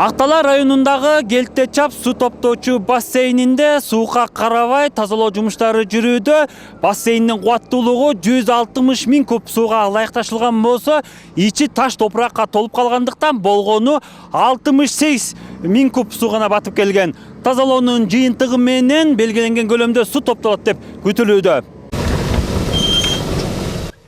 Актала районундагы Келтечап суу топтоочу бассейнинде сууга карабай тазалоо жумуштары жүрүүдө. Бассейндин кубаттуулугу 160 миң куб сууга ылайыкташылган болсо, ичи таш топуракка толуп калгандыктан болгону 68 миң куб суу гана батып келген. Тазалоонун жыйынтыгы менен белгиленген көлөмдө суу топтолот деп күтүлүүдө.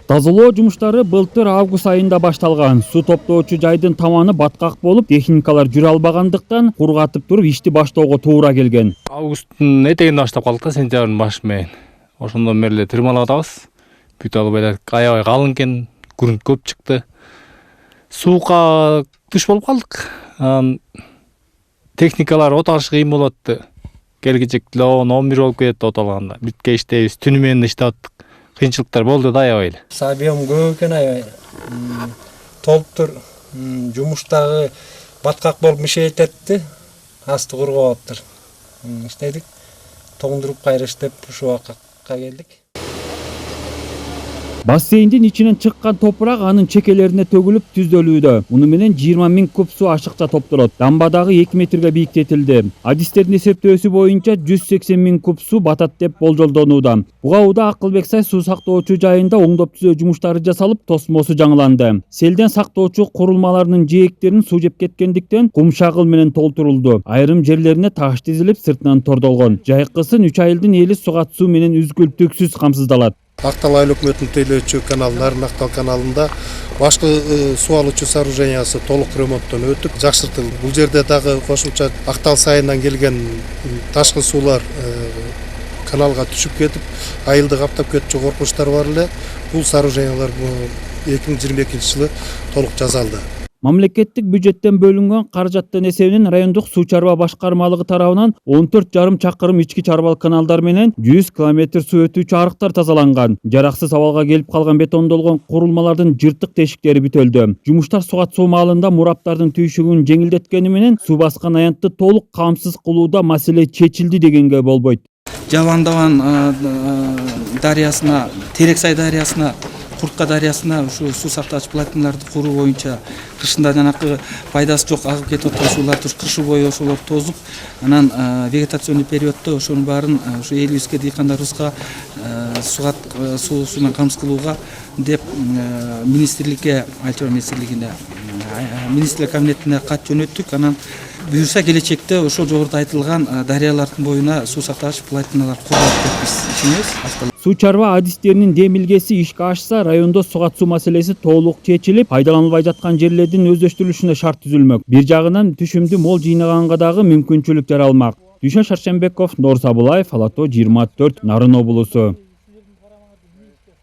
Тазалоо жумуштары былтыр август айында башталган. Суу топтоочу жайдын таманы баткак болуп, техникалар жүрө албагандыктан кургатып туруп ишти баштоого туура келген. Августтун этегинде баштап калдык да, сентябрдын башы менен. Ошондон бери эле тырмалап атабыз. Бүт алып эле аябай калың экен, күрүнт көп чыкты. Сууга туш болуп калдык. Техникалар от алыш кыйын болот. Келгичекте 10-11 болуп кетет от алганда. Бүтке иштейбиз, түнү менен иштеп аттык. Кыйынчылыктар болду да аябай эле. Объем көп экен аябай. Толуптур жумуштагы баткак болуп мишейт этти. Асты кургап атыптыр. Иштедик. Тоңдуруп кайра иштеп ушу убакка келдик. Бассейндин ичинен чыккан топурак анын чекелерине төгүлүп түздөлүүдө. Муну менен 20 миң куб суу ашыкча топтолот. Дамбадагы 2 метрге бийиктетилди. Адистердин эсептөөсү боюнча 180 миң куб суу батат деп болжолдонууда. Буга учурда Акылбек Сай суу сактоочу жайында оңдоп түзөө жумуштары жасалып, тосмосу жаңыланды. Селден сактоочу курулмаларынын жээктерин суу жеп кеткендиктен кум шагыл менен толтурулду. Айрым жерлерине таш тизилип, сыртынан тордолгон. Жайкысын 3 айылдын эли сугат суу менен үзгүлтүксүз камсыздалат. Актал айыл өкмөтүнүн тейлөөчү каналынын Актал каналында башкы суу алуучу сооружениясы толук ремонттон өтүп, жакшыртылды. Бул жерде дагы кошумча Актал сайынан келген ташкын суулар каналга түшүп кетип, айылды каптап кетчү коркунучтар бар эле. Бул сооружениялар 2022-жылы толук жасалды. Мамлекеттик бюджеттен бөлүнгөн каражаттын эсебинен райондук суу чарба башкармалыгы тарабынан 14,5 чакырым ички чарбалык каналдар менен 100 километр суу өтүүчү арыктар тазаланган. Жараксыз абалга келип калган бетондолгон курулмалардын жыртык тешиктери бүтөлдү. Жумуштар сугат суу маалында мураптардын түйшүгүн жеңилдеткени менен суу баскан аянтты толук камсыз кылууда маселе чечилди дегенге болбойт. Жабандаван дарыясына, Терексай дарыясына, Куртка дарыясына ушу суу сактагыч плотиналарды куруу боюнча кышында жанакы пайдасы жок агып кетип аткан суулар кышы бою ошолор тозуп, анан вегетационный периоддо ошонун баарын ушу элибизге дыйкандарыбызга сугат суусунан камсыз кылууга деп министрликке, Альчор министрлигине, министрлер кабинетине кат жөнөттүк. Анан буюрса келечекте ошол жогоруда айтылган дарыялардын боюна суу сактагыч плотиналар курулат деп биз ишенебиз. Суу чарба адистеринин демилгеси ишке ашса, райондо сугат суу маселеси толук чечилип, пайдаланылбай жаткан жерлердин өздөштүрүлүшүнө шарт түзүлмөк. Бир жагынан түшүмдү мол жыйнаганга дагы мүмкүнчүлүк жаралмак. Дүйшөн Шаршембеков, Нор Сабылаев, Ала Тоо 24, Нарын облусу.